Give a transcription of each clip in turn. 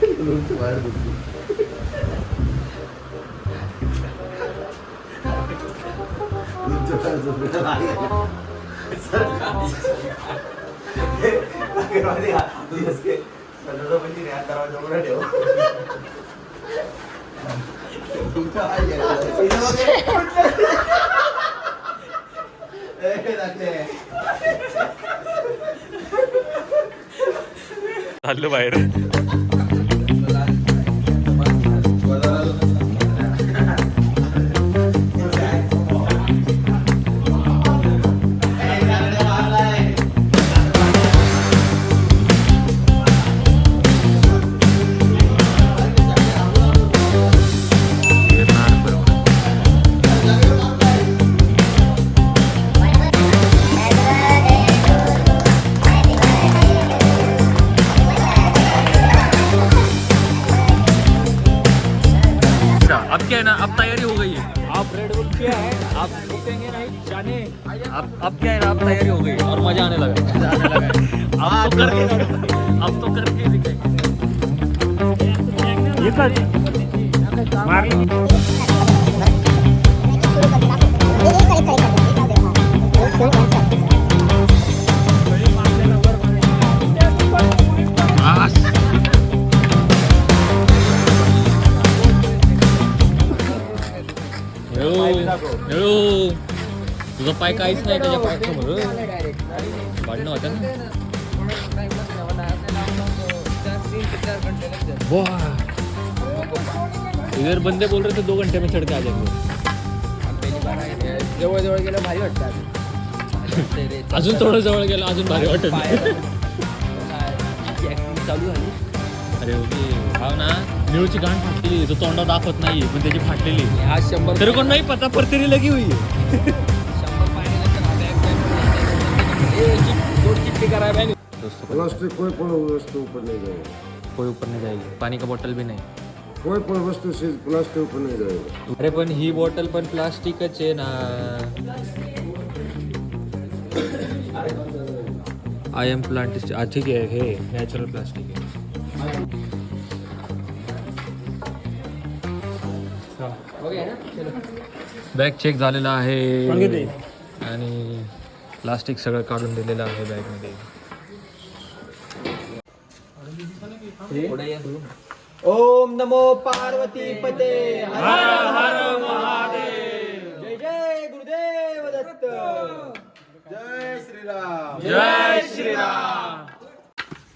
बाहेर बसली. चाललो बाहेर. अब क्या है ना, अब तैयारी हो गई है. आप रेड बुल किया है, आप रुकेंगे नहीं जाने. अब क्या है ना, अब तैयारी हो गई और मजा आने लगा. अब तो करके दिखाएंगे. ये कर मार तुझा पाय काहीच नाही त्याच्या पायासमोर. भांडणं होतं ना. इधर बंदे बोल रहे थे 2 घंटे में चढ़ के आ जाएंगे. जवळ जवळ गेलं भारी वाटतं. अजून थोडं जवळ गेलं अजून भारी वाटत. चालू झाली. अरे हा ना, निळूची गांड फाटलेली, तो तोंडा दाखवत नाही पण त्याची फाटलेली. हा 100 तेरे को नहीं पता पर तेरी लगी हुई है. 100 पाणी चिट्ठी करा बॅग. प्लास्टिक कोई पण वस्तु ऊपर नहीं जाएगा. कोई ऊपर नहीं जाएगी. पानी का बोतल भी नहीं. कोई पण वस्तु से प्लास्टिक ऊपर नहीं जाएगा. अरे पण ही बॉटल पण प्लास्टिकच आहे ना. I am plant. ठीक आहे, हे नॅचरल प्लास्टिक आहे. बॅग चेक झालेला आहे आणि प्लास्टिक सगळं काढून दिलेलं आहे बॅगमध्ये. ओम नमो पार्वती पते हर हर महादेव. जय जय गुरुदेव दत्त. जय श्रीराम. जय श्रीराम.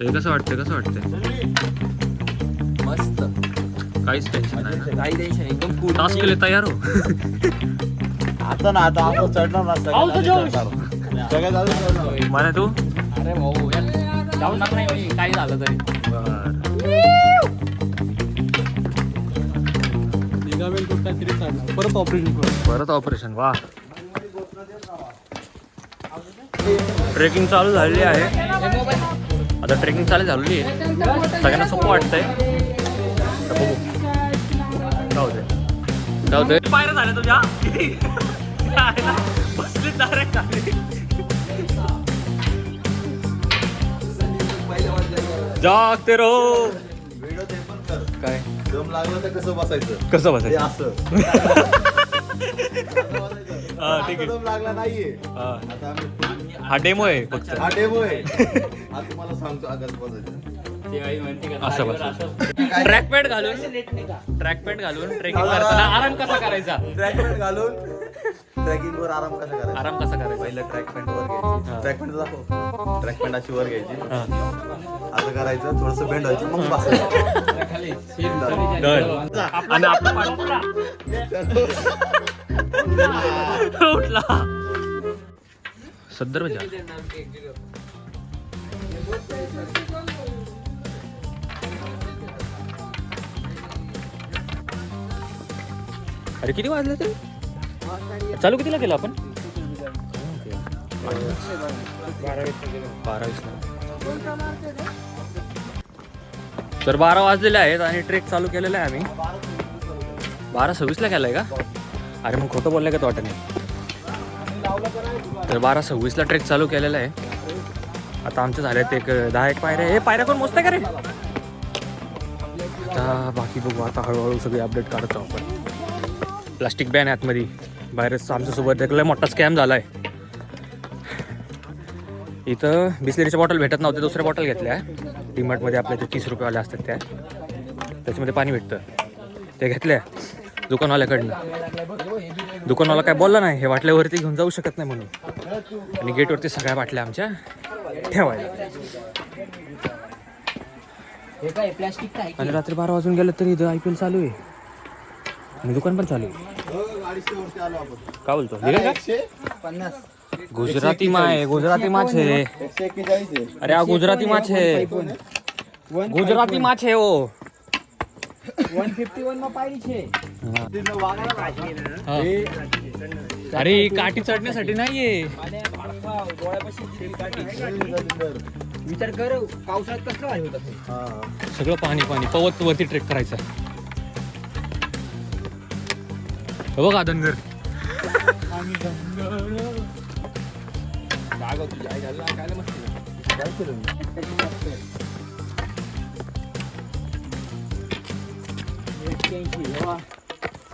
हे कसं वाटतंय? मस्त. काहीच टेन्शन नाही ना. काही टेन्शन एकदम कूल. टास्क के लिए तयार हो. आता ना आता आपण चढणार ना सगळ्यात आधी चढणार. मला तू अरे भाऊ जाऊणार नाही मी काही झालं तरी. परत ऑपरेशन. वा. ट्रेकिंग चालू झालेली आहे. आता ट्रेकिंग चालू झालेली आहे. सगळ्यांना सोपं वाटतंय. जाऊ दे. पायऱ्या झाल्या तुझ्या. बसली डायरेक्ट खाली. जागते रहो. व्हिडिओ ते पण कर. काय दम लागला तर कसं बसायचं. कसं ते बसायचं? असं. हा, ठीक आहे. दम लागला नाहीये. हा. आता आम्ही हा डेमो आहे फक्त. हा डेमो आहे. हा तुम्हाला सांगतो आगास बसायचं. असं बस. ट्रॅक पॅन्ट घालून ट्रेकिंग करताना आराम कसा करायचा? ट्रॅक पॅन्ट घालून ट्रॅकिंग वर आराम कसा करायचा. आराम कसा करायचा? पहिलं ट्रॅक पॅन्ट वर घ्यायची. ट्रॅक पॅन्ट दाखव. ट्रॅक पॅन्ट अशी वर घ्यायची. हा. असं करायचं, थोडस बेंड व्हायचं, मग बसायचं. आणि आपला पाठवला उठला सदर म्हणजे अरे किती वाजले ते? चालू कितीला केलं आपण? 12:20. तर 12 वाजलेले आहेत आणि ट्रेक चालू केलेला आहे आम्ही. 12:26 ला केलाय का? अरे मग खोटं बोललंय का तो वाटत नाही. तर 12:26 ला ट्रेक चालू केलेला आहे. आता आमचे झालेत एक 10 पायऱ्या. हे पायऱ्या कोण मोजताय का रे? बाकी बघू आता हळूहळू सगळी अपडेट काढत आहोत आपण. प्लास्टिक बॅन आहे आतमध्ये. बाहेरच आमच्यासोबत एक लय मोठा स्कॅम झाला आहे. इथं बिस्लेरीच्या बॉटल भेटत नव्हते, दुसऱ्या बॉटल घेतल्या डीमार्टमध्ये आपल्या ते 30 रुपयेवाल्या असतात त्या, त्याच्यामध्ये पाणी भेटतं, त्या घेतल्या दुकानवाल्याकडनं. दुकानवाला काय बोलला नाही, हे बाटल्यावरती घेऊन जाऊ शकत नाही म्हणून, आणि गेटवरती सगळ्या बाटल्या आमच्या ठेवायला. आणि रात्री 12 वाजून गेलं तरी इथं IPL चालू आहे आणि दुकान पण चालू आहे. काय बोलतो गुजराती माय, गुजराती माछे. अरे हा गुजराती माछे, गुजराती माछे हो. 151 માં પાડી છે. अरे काठी चढण्यासाठी नाहीये. विचार कर पावसाळ्यात कसं आहे होतं. सगळं पाणी पाणी, पवत वरती ट्रेक करायचा. हो बघा धनगर.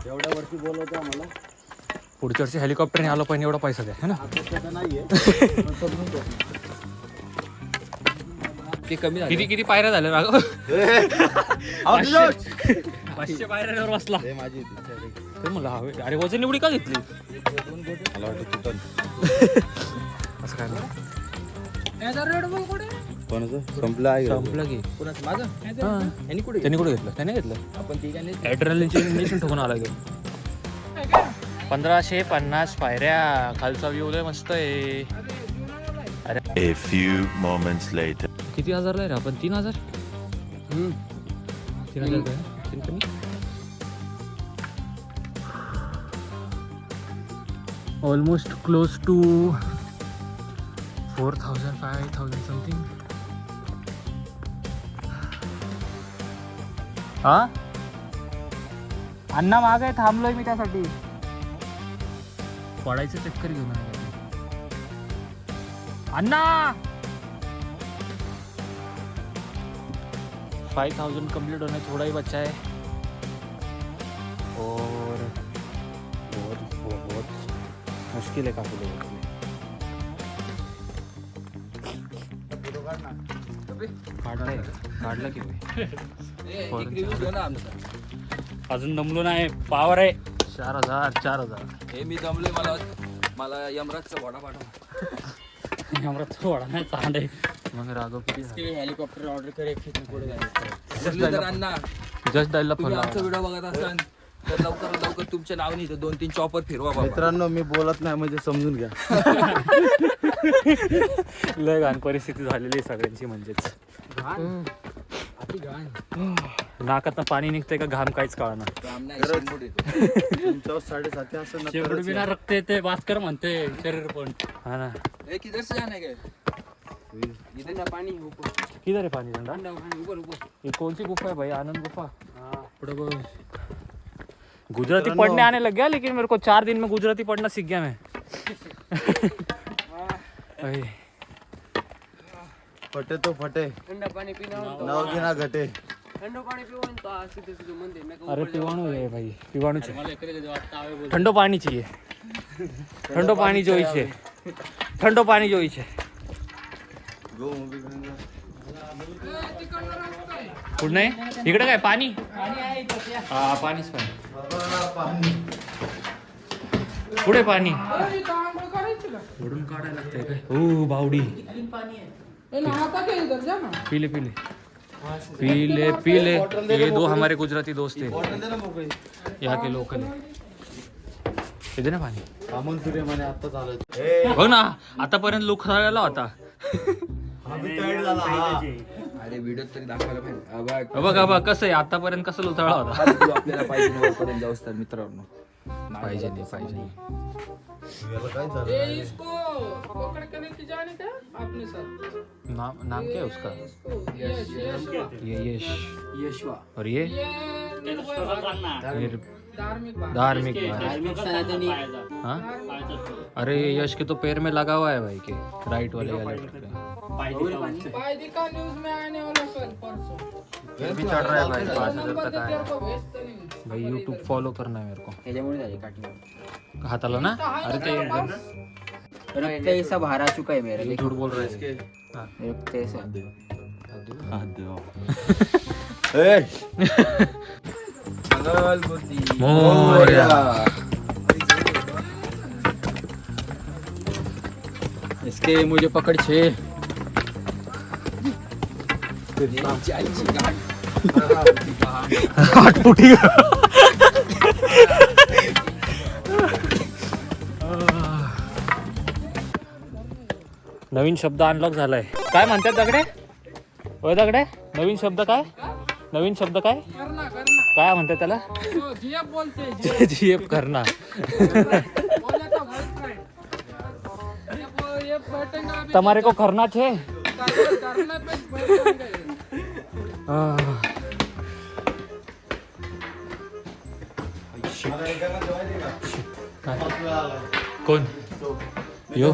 एवढ्या वर्षी बोलवतो आम्हाला. पुढच्या वर्षी हेलिकॉप्टरने आलो पण एवढा पैसा द्या है ना. ते कमी झालं. किती पायऱ्या झाल्या राघव? 500 पायऱ्यावर बसला. तर मला हवे. अरे वजन एवढी का घेतली? मला वाटतं असं काय नाही. संपलं आहे. संपलं की माझं त्यांनी कुठे घेतलं? त्याने घेतलं. आपण तिघांनी ॲड्रेनलिनचे इंजेक्शन ठोकून आला घेऊन. 1550 पायऱ्या. खालचा व्ह्यू लय मस्त आहे. अरे A few moments later. किती हजारला आहे रे आपण? 3000. 3000 काय? 3 कमी. Almost close to 4000 5000 something. हा अण्णा मागे थांबलोय मी त्यासाठी. पडायचं चक्कर घेऊन अण्णा. 5000 कंप्लीट होने थोड़ा ही बचा है और बहुत मुश्किल है काफी लोगों के लिए. काढला की अजून दमलो नाही. पावर आहे. 4000. हे मी दमलोय. मला यमराजचा वडा पाठव. यमराजचा वडा नाही चांड आहे. मग राघव किती हेलिकॉप्टर ऑर्डर कर. एक फिट पुढे जस्ट डायलला फोन आमचा व्हिडिओ बघत असाल तर लवकर तुमच्या नावाने इथं 2-3 चॉपर फिरवा बाबा. मित्रांनो मी बोलत नाही म्हणजे समजून घ्या. लय घाण परिस्थिती झालेली आहे सगळ्यांची. म्हणजेच नाकात पाणी निघतंय का घाम काहीच कळणार. तुमच्यावर 7.5 असं शेवटी बिना रक्त येते. भास्कर म्हणते शरीर पण. हा ना. किधर से जाने गए? इधर ना पानी ऊपर. किधर है पानी ठंडा? ऊपर. ये कौन सी गुफा है भाई? आनंद गुफा. गुजराती पढ़ने आने लग गया, लेकिन मेरे को 4 दिन में गुजराती पढ़ना सीख गया मैं. फटे तो फटे. ठंडा पानी पीना नाव की ना घटे. ठंडो पाणी पिऊन तो सीधे मंदिर में. अरे पिवाणू है भाई, पिवाणू चाहिए. ठंडो पानी चाहिए. ठंडो पानी जोईचे. ठंडो पानी जोईचे. कुठं नाही इकडे काय पाणी? हा पाणीच पाणी. पुढे पाणी ओढून काढायला लागतंय काय? हो बावडी. पीले. ये 2 हमारे गुजराती दोस्त है, यहाँ के लोकल है. इथे ना पाणी. कामन सूर्य म्हणे आता चालत. बघ ना आतापर्यंत लोक खायला होता. अरे व्हिडिओ तरी दाखवायला पाहिजे. बघा कसं आहे आतापर्यंत कसं लुथाळा होता. आपल्याला पाहिजे वरपर्यंत जाऊस तर मित्रांनो. पाहिजे नाही. काय झालं? नाम क्या है उसका? ये यशवा. और ये धार्मिक. हाँ अरे यश के तो पैर में लगा हुआ है भाई के राइट वाले. पाई दिखा न्यूज में आने वाला कल परसों। फिर भी चढ़ रहा है भाई 5,000 नंबर तक दे तेरे आया को भेजते नहीं। भाई यूट्यूब फॉलो करना है मेरे को त्याच्यामुळे झाली काठी हाताला ना अरे ते रक्त ऐसा बाहर आ चुका है मेरा ये झूठ बोल रहे हैं रक्त ऐसा मोरया इसके मुझे पकड़ छे आठ फुटी नवीन शब्द अनलॉक झालाय काय म्हणतात दगडे होय दगडे नवीन शब्द काय नवीन शब्द काय करना काय म्हणतात त्याला तो जिया बोलते जीएफ करना बोले तो गर्लफ्रेंड ये बैठेंगे अभी तुम्हारे को करना छे करने पे बैठेंगे। कोण यो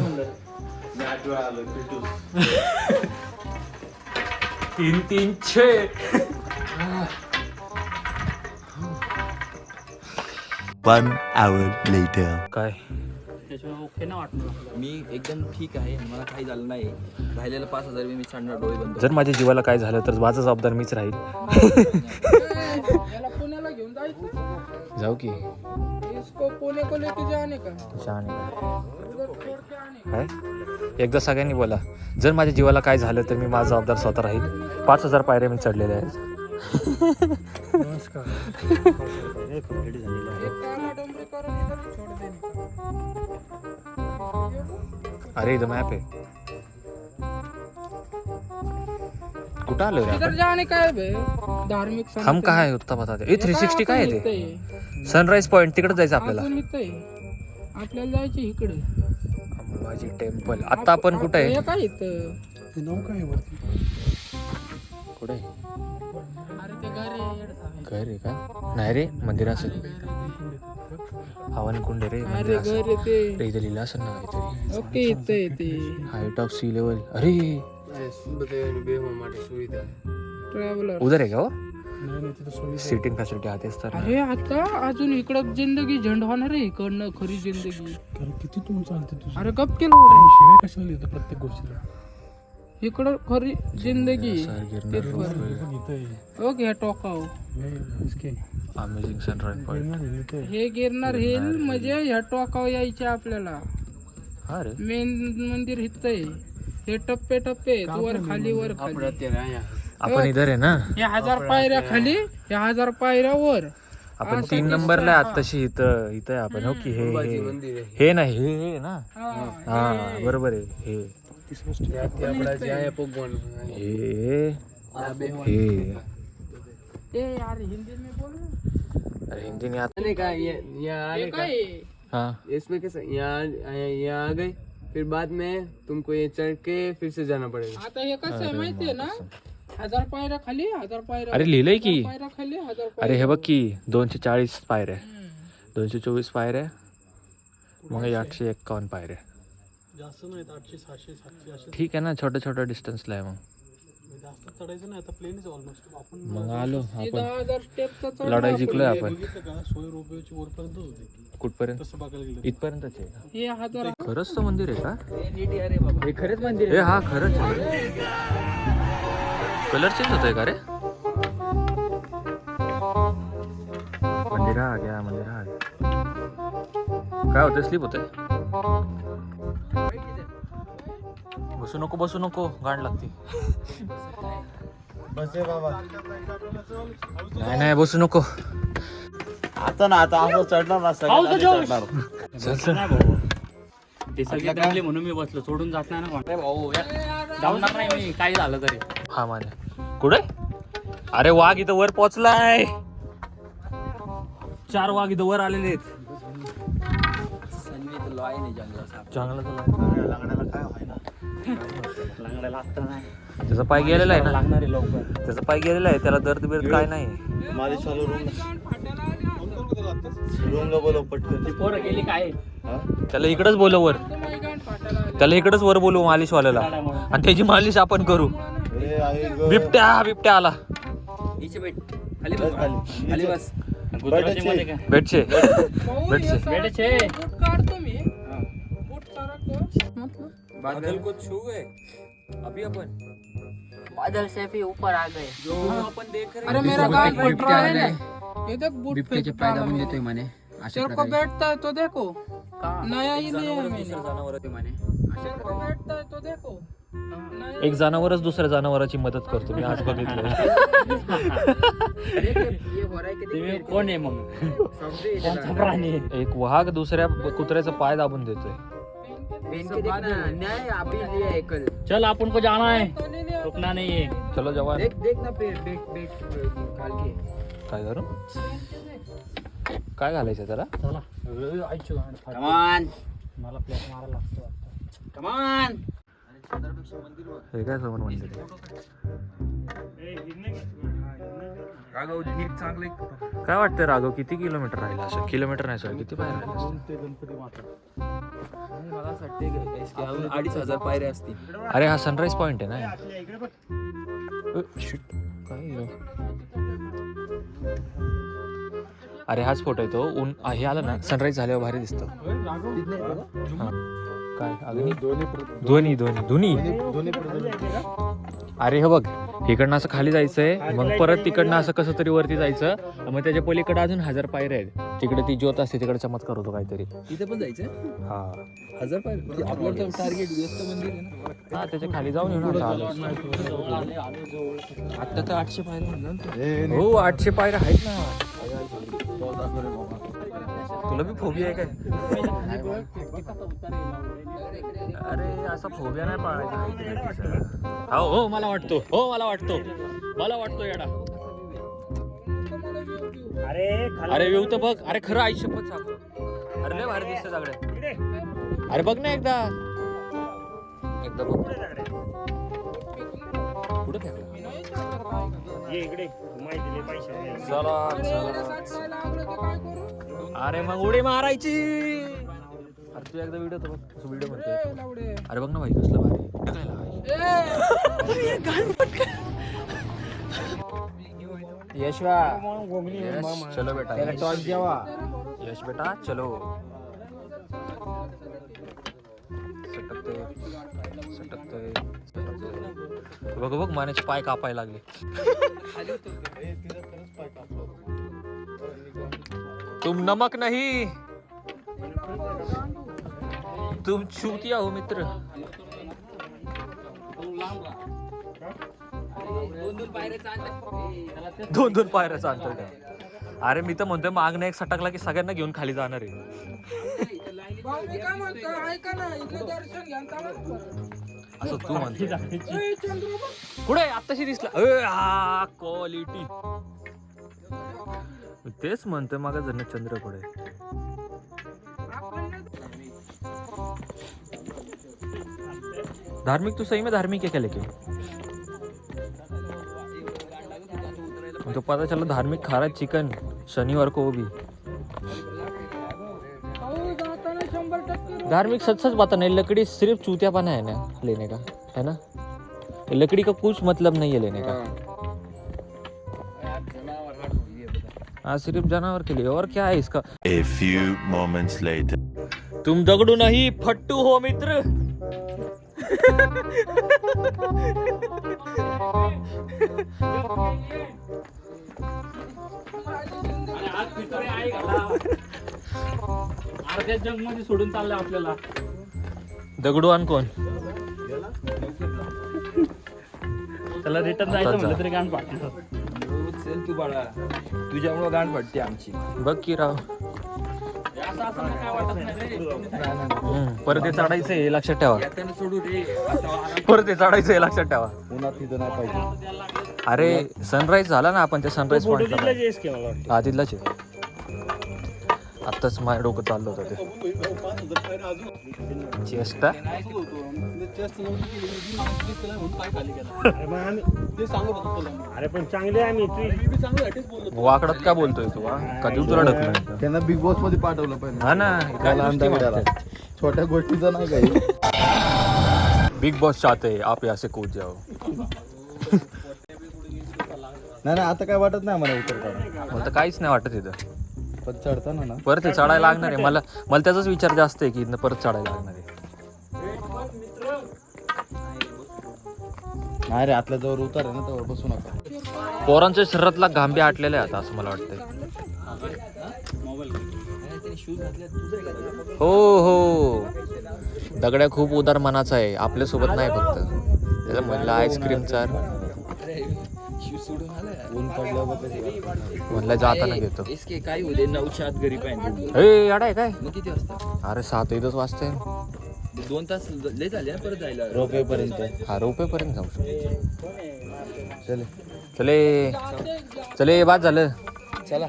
तीन तीन छे One hour later. काय मी एकदम ठीक आहे मला काही झालं नाही राहिलेलं 5,000 मी सांगणार डोळे बंद जर माझ्या जीवाला काय झालं तर माझा जबाबदार मीच राहील याला पुण्याला घेऊन जायचं जाऊ की इसको पुणे को लेके जाने का शहाणे उधर छोड़ के आने का। काय एकदा सगळ्यांनी बोला जर माझ्या जीवाला काय झालं तर मी माझा जबाबदार स्वतः राहील 5,000 पायऱ्या मी चढलेल्या आहेत एक काला डोंगरी करून इधर ही छोड़ देने का। अरे इथं मॅप आहे कुठं आलो रे इधर आपण जाने का है बे धार्मिक स्थळ हम कहा है उत्ता बता दे 360 काय आहे ते सनराईज पॉइंट तिकडे जायचं आपल्याला अजून इथं आहे. आपल्याला जायचं इकडे अंबाबाजी टेम्पल आता आपण कुठे आहे हे काय इथं कुठे अरे ते घर आहे येडं. घर आहे का नाही रे मंदिर असेल हवन कुंड रे मंदिर अरे असेल घर आहे ते रे इथं लिहिलं असेल ना काहीतरी ओके इथं आहे ते हाइट ऑफ सी लेवल अरे ट्रॅव्हलर उधर आहे का हो सिटिंग फॅसिलिटी आहे तेच तर अरे आता अजून इकडं जिंदगी झंड होणार आहे इकडनं खरी जिंदगी किती तुम्ही चालते तुझं अरे गप केलं शिवाय कशाला येतं प्रत्येक गोष्टीला इकडं खरी जिंदगी सर गिरनार पण इथं आहे. ओके ह्या टोकाव नाही, इसके. अमेझिंग सनराईज पॉइंट नाही, इथं आहे. हे गिरनार हिल म्हणजे ह्या टोकाव यायचे आपल्याला हा रे मेन मंदिर इथं आहे हे टप्पे टप्पे आहेत, वर खाली वर खाली आपण इधर आहे ना हे 1000 पायऱ्या खाली हे 1000 पायऱ्या वर आपण 3 नंबरला आत्ताशी इथं इथं आहे आपण हो की हे नाही हे ना हा बरोबर आहे हे ए यार हिंदी में बोल ना. अरे हिंदी में आता हे काय आहे? हाँ इसमें कैसे यहाँ आ गए फिर बाद में तुमको ये चढ़ के फिर से जाना पड़ेगा आता हे कसं आहे माहितीये ना 1000 पायऱ्या खाली 1000 पायऱ्या अरे लिहिलंय की 1000 पायऱ्या खाली 1000 अरे हे बघ की 240 पायऱ्या 224 पायऱ्या मग 851 पायऱ्या जास्त नाही 800 600 700 असे ठीक आहे ना छोटं छोटं डिस्टन्सला आहे मग जास्त चढायचं नाही आता प्लेन ऑलमोस्ट आपण मग आलो हे आपण 10,000 स्टेपचा चढ लढाई जिंकलोय आपण बघितलं का 100 रुपयाची वरपर्यंत होते कुठपर्यंत तसं बघायला गेलं इथपर्यंतच आहे का हे 1000 खरंच तो मंदिर आहे का हे खरंच मंदिर ए हा खरंच कलर चेंज होतोय का रे मंदिर आ गया काय होतंय स्लीप होतंय बसू नको गांड लागते बसे बाबा नाही बसू नको आता ना आता असं चढणार ना सगळं चढणार चल चल ते सगळे जमले म्हणून मी बसलो सोडून जात नाही ना कोण भाऊ जाणार नाही मी काही झालं तरी हा माने कुठे अरे वाघ इथं वर पोहोचलाय 4 वाघ इथं वर आलेले आहेत जंगलात लागण्याला काय व्हायला लागलेला असतं नाही त्याचा पाय गेलेला आहे ना लागणार आहे लवकर त्याचा पाय गेलेला आहे त्याला दर्द बिर्द काय नाही मालिश चालू रूम रूमला बोलव पटकन. पोरं गेली काय त्याला इकडंच बोलव वर, त्याला इकडंच वर बोलवू मालिशवाल्याला, आणि त्याची मालिश आपण करू. अरे आहे ग. बिबट्या आला. इथे भेट खाली बस खाली बस. गुजरातीमध्ये काय भेटचे बेडचे काढतो मी बूट सारा कर. बादल को छू गए अभी अपन बादल से भी ऊपर आ गए. जो अपन देख रहे अरे मेरा गार्ड फट रहा है ना, ये देख बूट बिबटे के पैदा बन देते मैंने तेरे को बैठता है तो देखो, नया ही लिया है मैंने. जनावर होते मैंने तेरे को बैठता है तो देखो. एक जनावरच दुसऱ्या जनावराची मदत करतो मी आज बघितलं. ये हो रहा है कि तुम्ही कोण आहे मग कोणता प्राणी आहे? एक वाघ दुसऱ्या कुत्र्याचा पाय दाबून देतोय. बहन के देखना न्याय अभी लिया है कल. चल आपण को जाना है, रुकना नहीं है. चलो जवान. देख देखना पेट बेट निकाल के. काय करू, काय घालायचं त्याला? चला आईची गांड फाट. कमान मला प्लेट मारायला लागतो. कमान हे काय समोर मंदिर आहे? काय वाटतं राघव, किती किलोमीटर राहिलं असं? किलोमीटर नाही सर, किती पाय राहिलं? ते गणपती माता मला असं वाटते इसके अजून 2500 पायऱ्या असतील. अरे हा सनराईज पॉइंट आहे ना. shit. काय आहे? अरे हाच फोटो आहे तो. ऊन हे आलं ना, सनराईज झाल्यावर भारी दिसतं. हा. काय अग्नी? दोन्ही. अरे हे बघ, इकडनं असं खाली जायचंय, मग परत तिकडनं असं कसं तरी वरती जायचं, मग त्याच्या पलीकडे अजून 1000 पायऱ्या आहेत. तिकडे ती ज्योत असते, तिकडे चमत्कार होतो काहीतरी. तिथे पण जायचं हा 1000 पायऱ्या. आपलं टार्गेट व्यस्त मंदिर आहे ना. हा, त्याच्या खाली जाऊन येऊ ना. आता तर 800 पायऱ्या म्हणलं. हो 800 पायऱ्या आहेत ना. तुला बी फोबिया आहे काय? अरे असा फोबिया नाही पाळायचा. हो मला वाटतो येडा. अरे व्यू तर बघ. अरे खरं आई शपथ सांगतो, अरे लय भारी दिसतं सगळे. अरे बघ ना एकदा बघ. कुठं फेकलं? चला. अरे मग उडी मारायची. अरे तू एकदा व्हिडिओ तर बघ, व्हिडिओ म्हणतोय. अरे बघ ना भाई, कसलं भारी यशवा चलो बेटा. टॉस जेवा. यश बेटा चलो. सटकतोय. बघ मानेचे पाय कापायला लागले. तुम नमक नहीं, तुम चूतिया हो मित्र. दोन पायऱ्याचा अंतर काय? अरे मी तर म्हणतोय मागणं एक सटकला की सगळ्यांना घेऊन खाली जाणार आहे. भाऊ मी काय म्हणतो, ऐका ना, इथलं दर्शन घ्या, चला ना परत. असं तू म्हणतो. ए, चंद्रू बघ. कुठे आत्ताशी दिसला? क्वालिटी. तेच म्हणतोय मागा जण चंद्र पुढे. धार्मिक, तू सही में धार्मिक है क्या? लेके तो पता चला धार्मिक खा रहा है चिकन शनिवार को भी. भाऊ जाताना 100% धार्मिक सच बता नहीं, लकड़ी सिर्फ चूतियापना है ना लेने का, है ना. लकड़ी का कुछ मतलब नहीं है लेने का. हाँ सिर्फ जानवर के लिए, और क्या है इसका. A few moments later. तुम दगड़ू नहीं फट्टू हो मित्र. अर्ध्या जग मध्ये सोडून चाललंय आपल्याला. दगडू आणि कोण? त्याला रिटर्न जायचं म्हणलं तरी गाण पाठणार. चल तू बाळा, तुझ्यामुळे गांड पडते आमची. बघ की राव. असं काय वाटत नाही रे. परत ते चढायचं हे लक्षात ठेवा. त्यानं सोडू रे. परत ते चढायचं हे लक्षात ठेवा. उन्हात तिथं नाही पाहिजे. अरे सनराईज झाला ना, आपण त्या सनराईज पॉइंटला. हा तिथलाच आहे. आत्ताच माझं डोकं चाललं होतं ते चेष्टा. अरे पण चांगले आम्ही वाकडात का बोलतोय तू कधी तुला ढकलून त्यांना बिग बॉस मध्ये पाठवलं पाहिजे. हा ना त्याला अंदाज आला. छोट्या गोष्टीचा नाही काही. बिग बॉस चाहते हैं आप यहाँ से कूद जाओ. नाही आता काय वाटत नाही मला उतरताना. मला तर काहीच नाही वाटत इथं. पण चढताना ना परत हे चढायला लागणार आहे. मला त्याचाच विचार जास्त आहे की इथनं परत चढायला लागणार आहे. नाही रे आतल्या जवळ उतार आहे ना तेव्हा बसू नका. पोरांच्या शरीरातला घांबे आटलेला आहे आता असं मला वाटतंय. हो दगड्या खूप उदार मनाचा आहे आपल्यासोबत नाही फक्त त्याला म्हणलं आईस्क्रीम चार ऊन पडल्यावर म्हणलं जाताना घेतो. इसके काय उद्या 9च्या आत घरी पाहिजे. हे याडा आहे काय मग किती वाजता? अरे 7:00 वाजता 2 तास लय झाले ना परत जायला. रोपे पर्यंत. हा रोपेपर्यंत जाऊ शकतो. चले चले बाद झालं. चला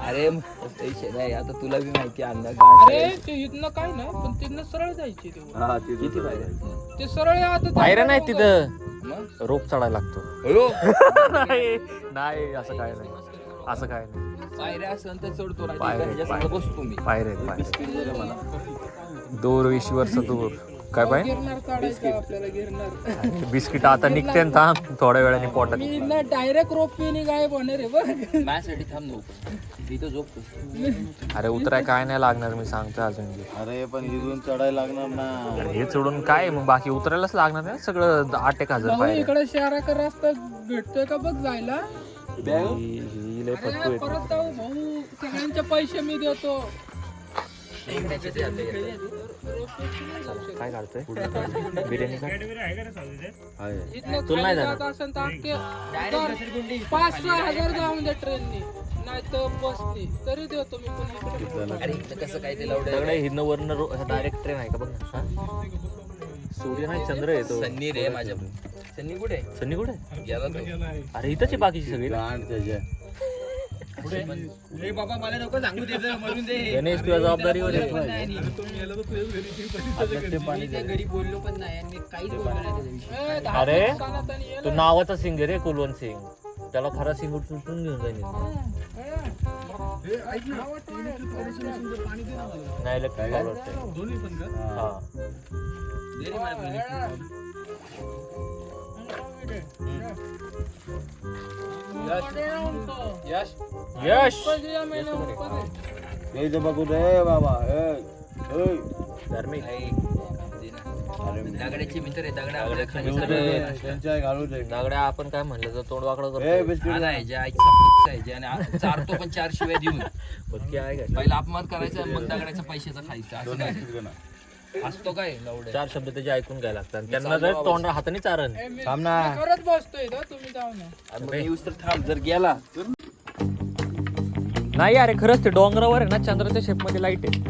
अरे पैसे नाही आता तुला बी माहिती अंदाज. अरे ते इथनं काय ना पण तिथनं सरळ जायचे ते वर. हा ते किती पाहिजे? ते सरळ आता पायऱ्या नाही तिथं मग रोप चढायला लागतो. अयो नाही असं काय नाही पायऱ्या असेल तर चढतो ना पायऱ्या, ह्याच्यासंग बसतो मी. पायऱ्या दूर 20 वर्ष दूर काय पाय गिरणार चढायचं आपल्याला गिरणार. बिस्किट आता निघते ना थांब थोड्या वेळाने पोटात. मी ना डायरेक्ट रोपीने गायब होणार आहे बघ. माझ्यासाठी थांब नको इथं झोपतो. अरे उतराय काय नाही लागणार मी सांगतो अजून. अरे पण इथून चढायला लागणार ना. हे सोडून काय मग बाकी उतरायलाच लागणार नाही सगळं 8,000 भाऊ पायऱ्या. इकडे शहराकडे रस्ता भेटतोय का बघ जायला. ही लय फटू अरे आहे. परत जाऊ भाऊ सगळ्यांचे पैसे मी देतो. काय काढतोय बिर्याणी काढ. इथनं तुला नाही खाली जात असेल तर अख्खे 5-6 हजार जाऊन द्या ट्रेननी नाही तर बसनी तरी देतो मी. पण इकडे अरे इथं कसं काय ते लावडं दगडे हिनं वरनं डायरेक्ट ट्रेन आहे का बघ ना. सूर्य नाही चंद्र येतो. सन्नी रे माझ्या सन्नी कुठे सन्नी कुठे गेला तो. अरे इथंच आहे बाकीची सगळी. रे बाबा मला नको सांगू दे म्हणून दे. गणेश तुझ्या जबाबदारीवर आहे. घरी बोललो पण नाही आणि काहीच बोललो नाही त्याच्याविषयी. अरे दुकानात आणि ये तो नावाचा सिंग आहे रे कुलवंत सिंग. त्याला खरा सिंग उचलून घेऊन जाईल. नाही लक्ष्मी वाटतंय. हा दे रे माझ्या बहिणीला. यश बघू रे बाबा. धार्मिक आई, दे ना. दगड्याचे मित्र आहे दगडा आपल्या खाली त्यांच्या घालू दे. नागड्या आपण काय म्हणलं तर तोंड वाकडं ए, करतो. बिस्किट आला ह्याच्या आईचा पुच्चा आहे ज्याने चारतो पण 4 शिवाय देऊन बघ आहे का पहिला अपमान करायचा मग दगडाचा पैशाचा खायचा असं काय असतो काय लवडे. 4 शब्द त्याचे ऐकून घ्यायला लागतात. त्यांना जर तोंड हाताने चारण. थांब ना. खरंच बसतोय इथं, तुम्ही जाऊ ना. मग येऊस तर थांब जर गेला नाही अरे खरंच ते डोंगरावर आहे ना चंद्राच्या शेप मध्ये लाईट आहे.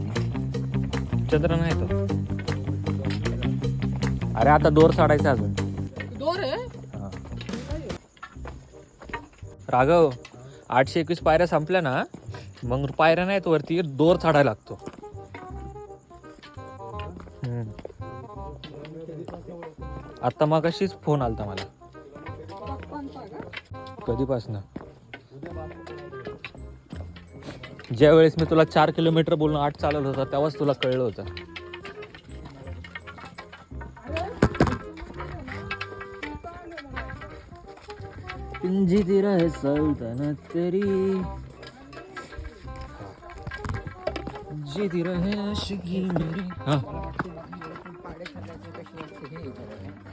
चंद्र नाही तो. अरे आता दोर चढायचा अजून. दोर आहे. राघव 821 पायऱ्या संपल्या ना मग पायऱ्या नाहीत वरती दोर चढायला लागतो. आता मग अशीच फोन आलता मला. कधीपासून ज्या वेळेस मी तुला 4 किलोमीटर बोलून 8 चालवलं होतं तेव्हाच तुला कळलं होतं. सल्तनत तेरी जीती रहे आशिकी मेरी.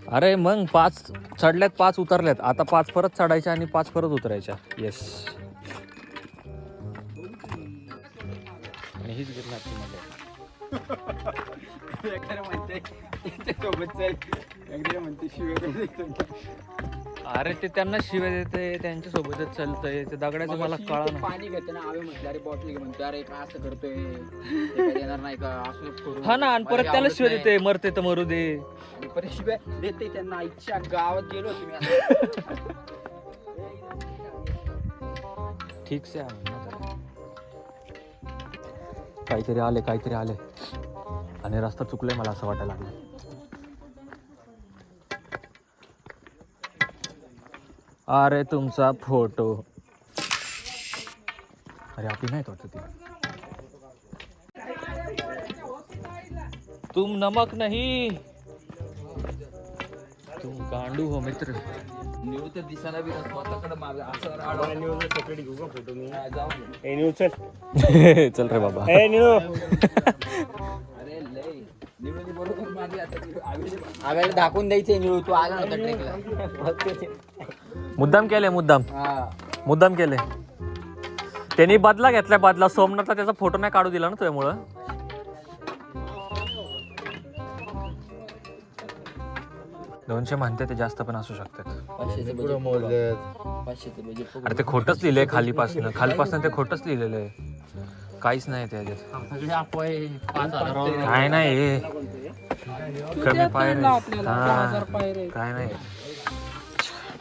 अरे मग 5 चढल्यात 5 उतरल्यात. आता 5 परत चढायच्या आणि 5 परत उतरायच्या. येस आणि हीच गिरणारची मजा. अरे ते त्यांना शिव्या देते त्यांच्या सोबतच चालतंय. ते दगडाचं मला कळा ना. पाणी घेते ना आवे म्हटलं अरे बॉटल घे म्हणतो अरे काय असं करतोय येणार नाही का असं करू. हा ना आणि परत त्याला शिव्या देते मरते तर मरू दे. मी परीक्षा देते त्यांना आईच्या गावात गेलो तुम्ही आता. ठीक से आहे ना जरा. काहीतरी आले आणि रस्ता चुकलोय मला असं वाटायला लागलं. अरे तुमचा फोटो. अरे आपली नाही वाटत ती. तुम नमक नहीं, तुम गांडू हो मित्र. निवृत्त दिसायला बी स्वतःकडे माझं असं मला न्यूज सेपरेट घेऊ का फोटो मी? जाऊ दे. ए न्यूज चल. चल रे बाबा. ए न्यूज. अरे लय निवृत्ती बरोबर माझी आता आव्याला दाखवून द्यायचे निवृ तू आला होता ट्रेकला. मुद्दाम केले त्यांनी बदला घेतलाय. बदला सोमनाथला त्याचा फोटो नाही काढू दिला ना त्यामुळं. दोनशे म्हणते ते जास्त पण असू शकतात. 500चं बजेट मोजलेत 500चं बजेट अरे ते खोटच लिहिलंय खालीपासून ते खोटच लिहिलेलं आहे. काहीच नाही त्याच्यात. सगळे अफवाय 5,000 काय नाही हे. कमी पायरे. आपल्याला 10,000 पायरे काय नाही.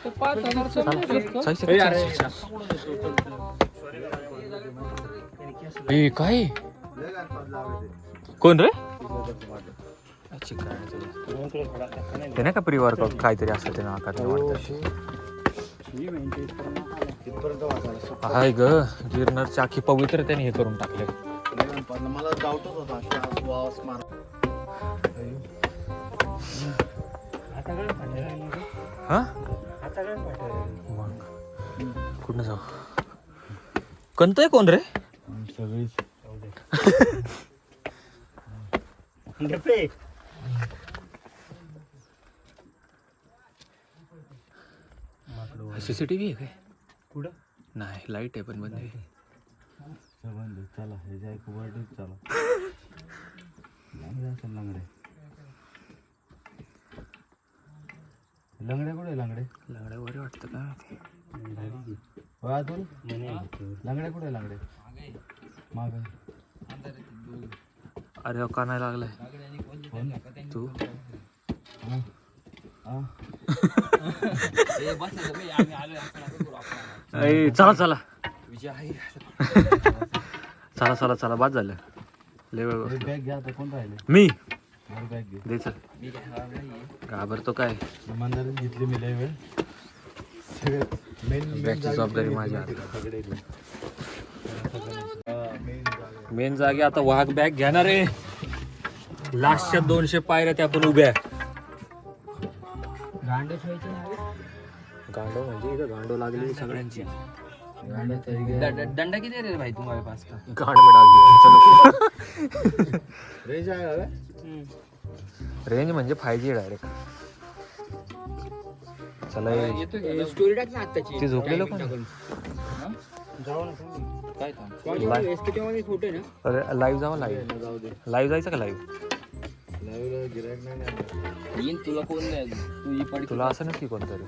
तर 5,000 समजू शकतो. ए काय कोण रे? ते नाही का प्री वर्कआउट काहीतरी असतं ते नाकात हाय ग. गिरनरची आखी पवित्र त्याने हे करून टाकले. मला डाऊटच होता. हा कुठं जाऊ? कोणतंय कोण रे? सीसीटीव्ही आहे काय? कुठं? नाही लाईट आहे पण बंद आहे. चला हे जाय कुबर्डी चला. लंगडे कुठे लंगडे बरे वाटतं का? लंगडे कुठे लंगडे माग. अरे का नाही लागलाय तू? चला चला बाद झालं. लय वेळ बसलो. बॅग घ्या आता. कोण राहिले? मी बॅग घे. दे चल. घाबरतो काय? इमानदारीने घेतली मी लय वेळ. बॅगची जबाबदारी माझी. मेन जागे आता वाघ बॅग घेणार आहे. लास्टच्या 200 पायऱ्या त्या पण उभ्या. गांडो म्हणजे इथं गांडो लागली सगळ्यांची. दंड किती रे भाई तुम्हाला पास का? गांड में डाल दिया. रेंज आहे का? रेंज म्हणजे 5G डायरेक्ट. चला स्टोरी टाक ना आत्ताची. ते झोपलेलं कोण? काय फोटो आहे ना. अरे लाईव्ह जाऊ. लाईव्ह जायचं का? लाईव्ह गिरायक नाही. येईन तुला कोण नाही तुझी पडी. तुला असं नक्की कोणतरी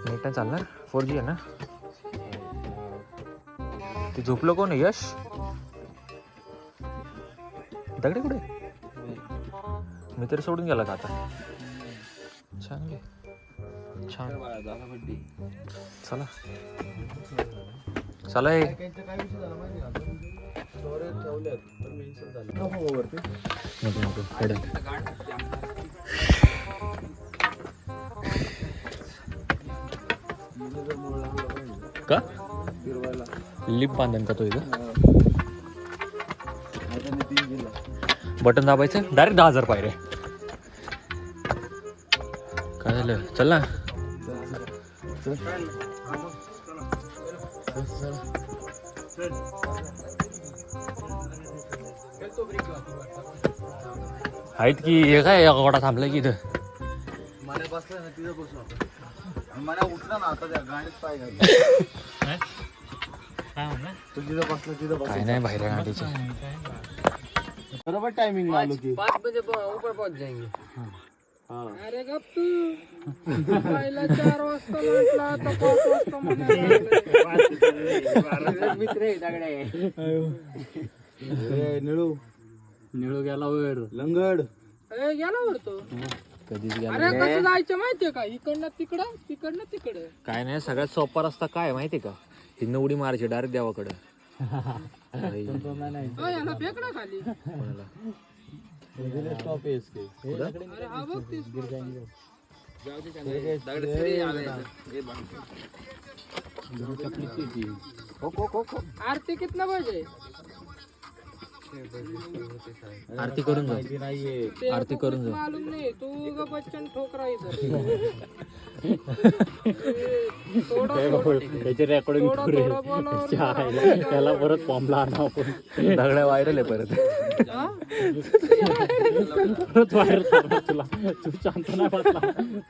नेट नाही चालणार. 4G आहे ना. ते झोपलं कोण? यश दगडे कुठे? मी तरी सोडून गेला का आता? छान छान. चला चला का लिप बांधन का तो इथं? बटन दाबायचं डायरेक्ट 10,000 पायरे. काय झालं? चल ना. आहेत की हे काय गोडा थांबलाय की इथं. मला बसला ना तिथं बसू आपण. मला उठला ना आता त्या गाडीत पाय घालला. तू जिथं बसला तिथं बस. काय नाही बाहेर गाडीचे. बरोबर टायमिंग आलो की 5 बजे ऊपर पहुंच जाएंगे. अरे गप तू. पहिला 4 वाजता म्हटला आता 5 वाजता म्हणायला. मित्र आहे दगडे. निळू निळू गेला वर. लंगड गेला वरतो. कधीच गेला अरे कसं जायचं माहितीये का, इकडनं तिकडं तिकडनं तिकडं. काय नाही, सगळ्यात सोपा रस्ता काय माहितीये का, हिंद उडी मारायची डायरेक्ट देवाकडं. याला फेक ना खाली. स्टॉप आहे इसके. अरे हा बघ ते आरती कितना बजे. आरती करून जा. तेरे आरती को करून कुछ जा. मालूम नहीं, तू का बच्चन ठोक रहा इधर. थोड़ा त्याचे रेकॉर्डिंग थोड़ा बोला और त्याला परत फॉर्मला आणा आपण. दगड्या व्हायरल आहे परत. हाँ? परत व्हायरल करणार तुला. तू शांत नाही बसला,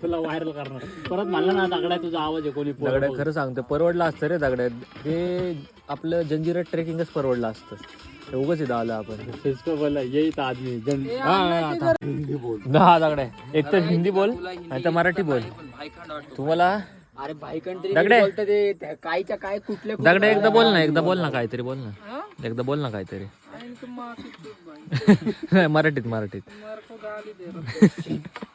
तुला व्हायरल करणार. परत म्हणलं ना दगड्या तुझा आवाज आहे कोणी दगड्या खरं सांगतो, परवडलं असतं रे दगड्या. ते आपलं जंजिरा ट्रेकिंगच परवडलं असतं. हे उगाच इथं आलं आपण. इसको बोला येईत आदमी जन. ये आमने किधर. हा दगड्या, एक तर हिंदी बोल नाही तर मराठी बोल. तुम्हाला अरे भाई कंट्री दगडे. बोलतं ते कायच्या काय कुठल्या दगड्या एकदा बोल ना, एकदा बोल ना काहीतरी बोल ना. हाँ? एकदा बोल ना काहीतरी. आइन तो माफी चूक भाई. मराठीत मराठीत. मेरे को गाली दे रहा.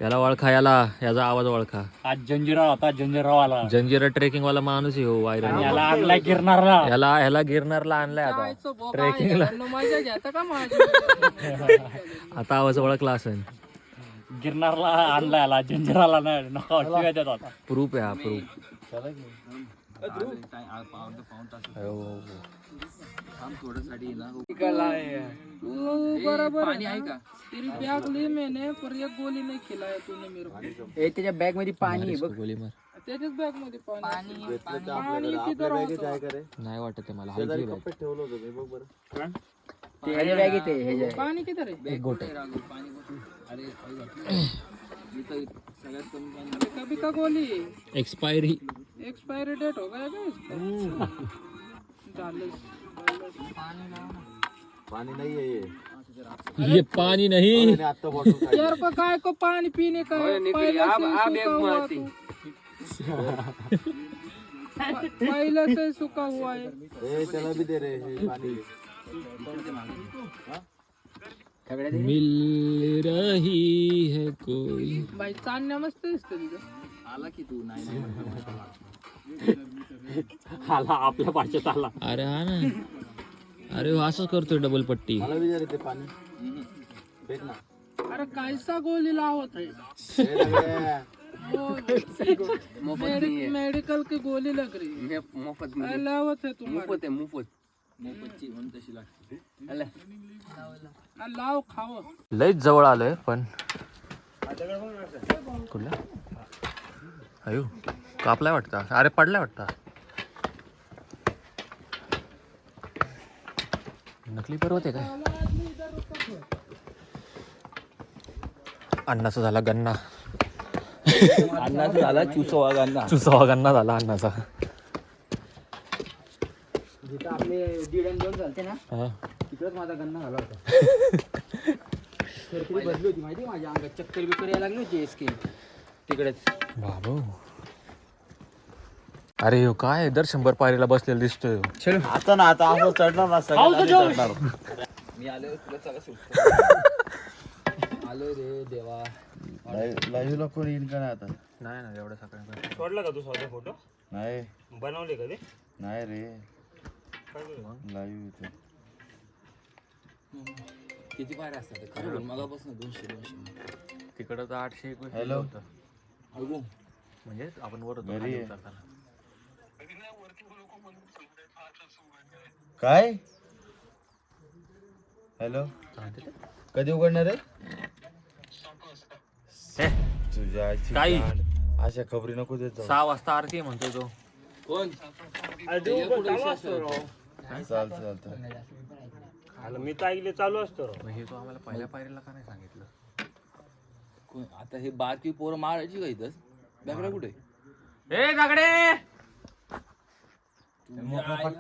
याला ओळखा, याचा आवाज ओळखा. आज जंजिरा होता, जंजिराव आला. जंजिरा ट्रेकिंग वाला माणूस आहे हो व्हायरल. याला आणलाय गिरणारला. ह्याला गिरनारला आणलाय आता. जायचं बोका आहे, घरांना मजा घेता का माझी. आता आवाज ओळखला असेल. गिरणारला आणलाय याला, जंजिराला नाही. नका शिवाय देत होता. प्रूफ आहे हा, प्रूफ. तू बराबर पानी है का. तेरी बैग ली मैंने, पर एक गोली नहीं खिलाया तूने मेरे को. त्याच्या बॅग मध्ये पाणी आहे बघ. गोली मार. त्याच्याच बॅग मध्ये पाणी. पाणी किती राहतं. नाही वाटत आहे मला. हलकी बॅग. ठेवलं होतं ते बघ बरं. ह्याच्या बॅग येते ह्याच्या. पाणी किती रे. एक गोट. कभी का गोली एक्सपायरी. एक्सपायरी डेट हो गया क्या इसका. पाणी नाही आहे ये पानी नहीं. आता बॉटल यार को काय को पानी पीने का है? पहले से सूखा हुआ तू. पहले से सूखा हुआ है. ए त्याला भी दे रे हे पाणी. मिल रही है कोई. भाई चांदण्या मस्त दिसते तिथं. आला आपल्या भाषेत आला. अरे हा ना. अरे हो असंच करतोय डबल पट्टी. मला भी दे रे ते पाणी. फेक ना. अरे कैसा गोली लावत है. ए दगड्या. मेडिकल की गोली लग रही है. मोफत काय लावत है तुम्हाला. मोफत आहे मोफत. लाव खाव. लयच जवळ आलोय पण. कुठला अयो कापलाय वाटतं. अरे पडलाय वाटतं. नकली पर्वत आहे काय. अन्नाचा झाला गन्ना. अन्नाचा झाला चुसवा गन्ना. चुसावा गन्ना झाला अन्नाचा. जिथं आपले 1.5 झालते ना हा. तिकडच माझा गन्ना झाला होता. सरकरी बसली होती माहिती माझ्या अंगात. चक्कर बिक्कर यायला लागली होती एसके तिकडेच. बाबू. अरे ह्यो काय दर 100 पायरीला बसलेला दिसतोय. आता ना आता असं चढणार ना सगळं चढणार. मी आलो तुला चला सुट. आलो रे देवा. लाईव्ह ला कोण येईल का नाही आता. नाही ना एवढं सकाळी. सोडला का तू स्वतः फोटो नाही बनवले का ते. नाही रे लाईव्ह इथे. किती पायऱ्या असतात खरं मगापासून 200. तिकडं तर 800-21 हॅलो. होतं. अगो म्हणजे आपण वर होतो घरी खाली आहे. उतरताना. काय हॅलो कधी उघडणार आहे. हे, तुझ्या आईची काही? गांड. अशा खबरी नको देत जाऊ. 6 वाजता आरती आहे म्हणतोय तो. कोण चालतं. आलं मी तर ऐकले चालू असतो राव. मग हे तो आम्हाला पहिल्या पायरीला का नाही सांगितलं. कोण आता हे बारकी पोरं मारायची का इथं. बॅगडा कुठे. ए दगडे.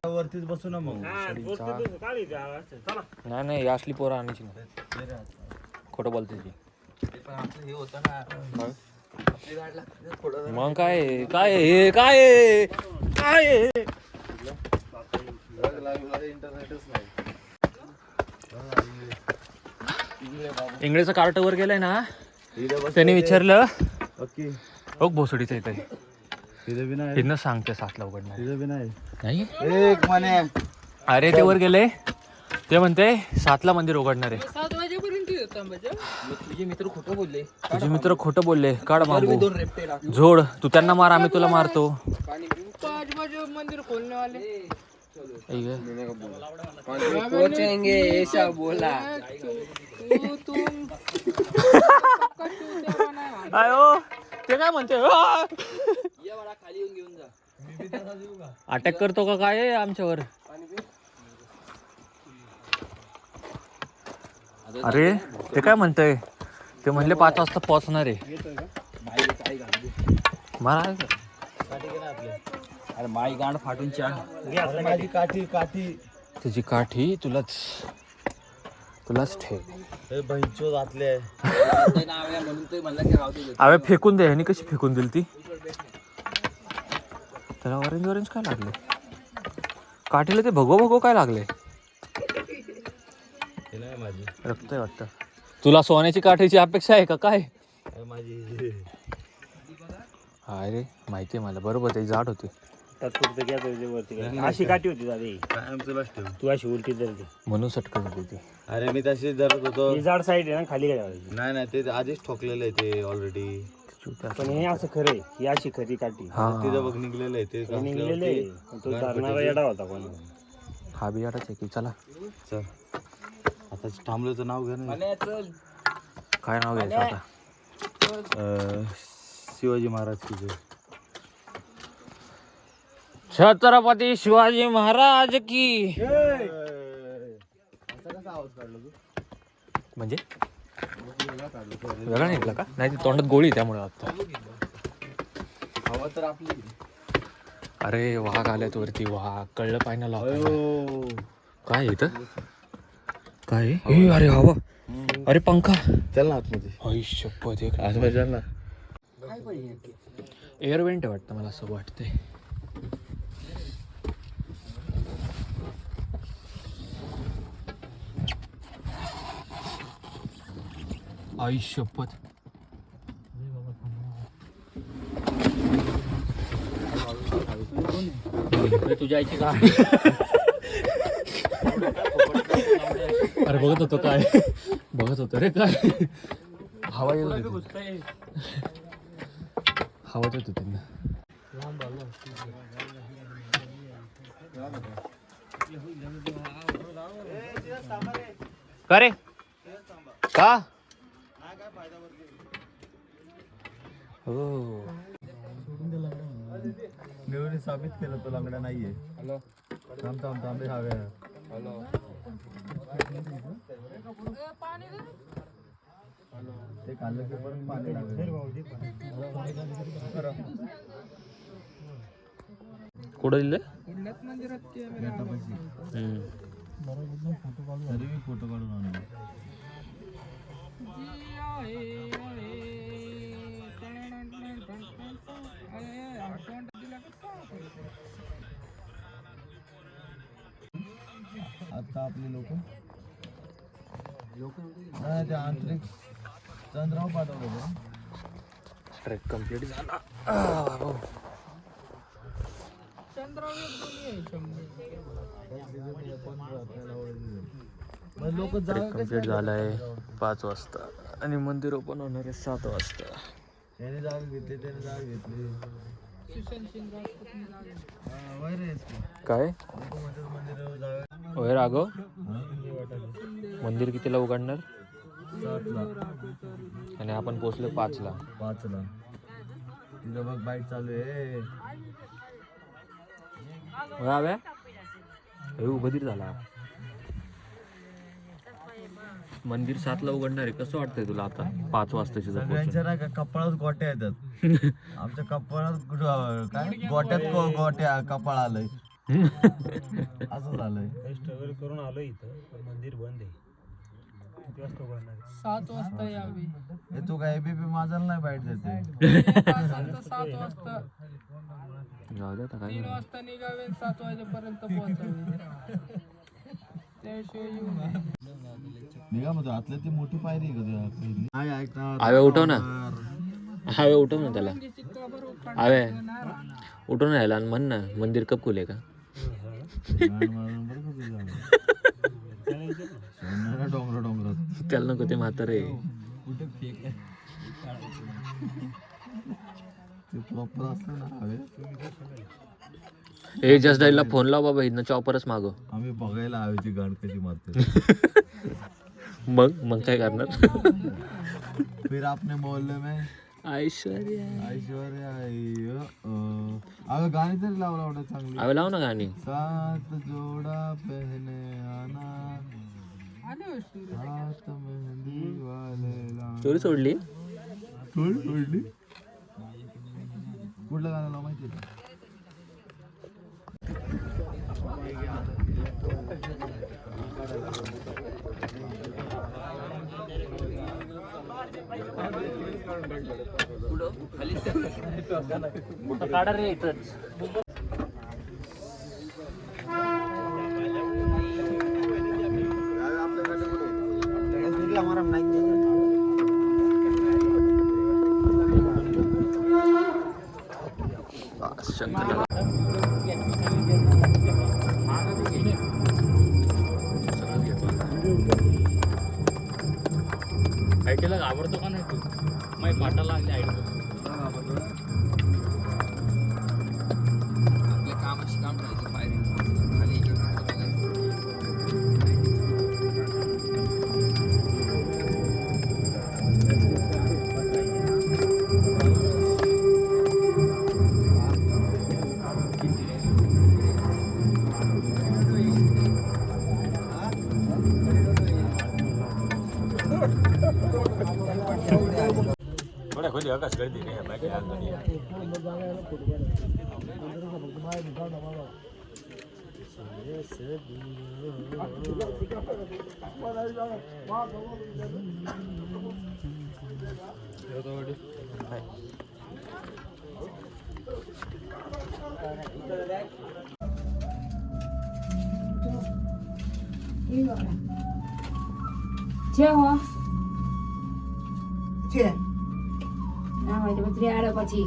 वरतीच बसू ना मग. काढी ते आवाज. चला नाही ही असली पोरं आणायची ना. खोटं बोलते ती. हे होतं ना आपली गाड लागते थोडं. मग काय काय इंटरनेटच नाही. इंगळेचं कार्ट वर गेलाय ना, त्याने विचारलं हो भोसडीचं इथे तिथे बी नाही, इथनं सांगते 7ला उघडणार तिथे बी नाही. नाही. एक म्हणे अरे ते वर गेले, ते म्हणते 7ला मंदिर उघडणार आहे. 7 वाजेपर्यंत येत थांबायचं. तुझे मित्र खोटं बोलले. तुझे मित्र खोटं बोलले. काढ मागू 2 रेपटे टाक. झोड, तू त्यांना मार, आम्ही तुला मारतो. 5 बजे मंदिर खोलने वाले. पहुंचेंगे ऐसा बोला. तुम आयो ते काय म्हणते ये बडा खाली येऊन घेऊन जा. अटॅक करतो का काय आमच्यावर? अरे ते काय म्हणतंय, ते म्हणले 5 वाजता पोहोचणार आहे. मारा अरे माई गांड फाटून चाल. माझी काठी काठी तुझी काठी तुलाच ठेव. हे बहिणचोद आतले म्हणून ते म्हणलं की राहू दे. अवे फेकून दे. ह्यानी कशी फेकून दिली ती? त्याला ऑरेंज काय लागले? काठीला ते भगो काय लागले? माझी रक्त आहे वाटतं. तुला सोन्याची काठीची अपेक्षा आहे का काय? माझी अरे माहिती आहे मला, बरोबर ते जाड होती तात्पुरतं घ्या तुझ्या वरती अशी काठी होती दादा ही. कायम तुलाच ठेव. तू अशी उलटी धरते. म्हणून सटकन होती ती. अरे मी तशी धरत होतो. ही जाड साईड आहे ना, खाली काय लावायची. नाही ते आधीच ठोकलेलं आहे ते ऑलरेडी. पण हे असं खरं आहे, ही अशी खरी काठी. हा तिथं बघ निघलेलं आहे ते. हे निघलेलं आहे. तो धरणारा येडा होता कोण. हा बियाडाच आहे की. चला चल आता थांबलोचं नाव घे ना. म्हणे चल. काय नाव घ्यायचं आता? शिवाजी महाराज की जय. छत्रपती शिवाजी महाराज की. म्हणजे वेगळा निघला का? नाही, ती तोंडात गोळी त्यामुळे आता. हवा तर आपली. अरे वाघ आल्यात वरती. वाघ कळलं पाहिजे लावतो. काय इथं काय आहे? ए, अरे हवा. अरे पंखा. चल ना आतमध्ये. आई शपथ. आतमध्ये चल ना. एअर वेंट आहे वाटतं, मला असं वाटतंय. आई शपथ. तुझ्या आईची का? अरे बघत होतो काय, बघत होतो रे काय. हवा येत होती, हवा येत होती त्यांना. का रे? का? हो निवडून साबित केलं तो लंगडा नाहीये. हॅलो थांब रे हवे. हॅलो ते काढलं की परत पाणी लागेल. कुठं दिलं? तरी मी फोटो काढून आणले. आता आपले लोक नाही ते आंतरिक चंद्रावर पाठवलं. ट्रेक कम्प्लीट झाला. लोक ट्रेक कम्प्लीट झालाय 5 वाजता आणि मंदिर ओपन होणार आहे 7 वाजता. त्याने जागा घेतली त्याने जागा घेतली. काय मंदिरावर जागा होय राघव? मंदिर कितीला उघडणार? 7ला आणि आपण पोहोचलो 5ला. 5ला. तिथं बघ बाईक चालू आहे. होय हे उभदीर झाला. मंदिर 7ला उघडणार आहे. कसं वाटतंय तुला आता 5 वाजताची जर सगळ्यांच्या नाही का कपाळात गोट्या येतात. आमच्या कपाळात काय गोट्यात गोट्या कपाळ आलंय. असं झालंय. स्ट्रगल करून आलो इथं, पण मंदिर बंद आहे. किती वाजता उघडणार आहे? 7 वाजता यावी. हे तू काय एबीपी माझ्याला नाही बाईट देते. 7 वाजता जाऊ दे आता काय 3 वाजता निघावे, 7 वाजेपर्यंत पोहोचावे. ते निघा मग आतल्या ती मोठी पायरी आहे का तुझ्या पहिली? नाही ऐकणार. आवे उठव ना. आवे उठव ना त्याला. आवे उठून राहिला आणि म्हण ना मंदिर कब खुले का. डोंगरात त्याला नको ते म्हातारे. कुठे फेक आहे ते प्रॉपर असलं ना हवे. ए जस्ट डायलला फोन लाव बाबा, इथनं चॉपरच मागव. आम्ही बघायला हवेची गाण कशी मारते. मग काय करणार. फिर आपने मोहल्ले में ऐश्वर्या ऐश्वर्या अगं गाणी तरी लावला एवढं चांगली. आवे लाव ना गाणी. सात जोडा पहने आना हाथ मेहंदी वाले लाना. स्टोरी सोडली. सोडली. कुठलं गाणं लाव माहिती आहे का? काढा रे इथंच. आयटीला घाबरतो का नाही तू. माहिती पाटाला आयटी आपल्या कामाशी काम ठेवायचं बाहेर खाली Cewek. Nah, itu putri ada apa sih?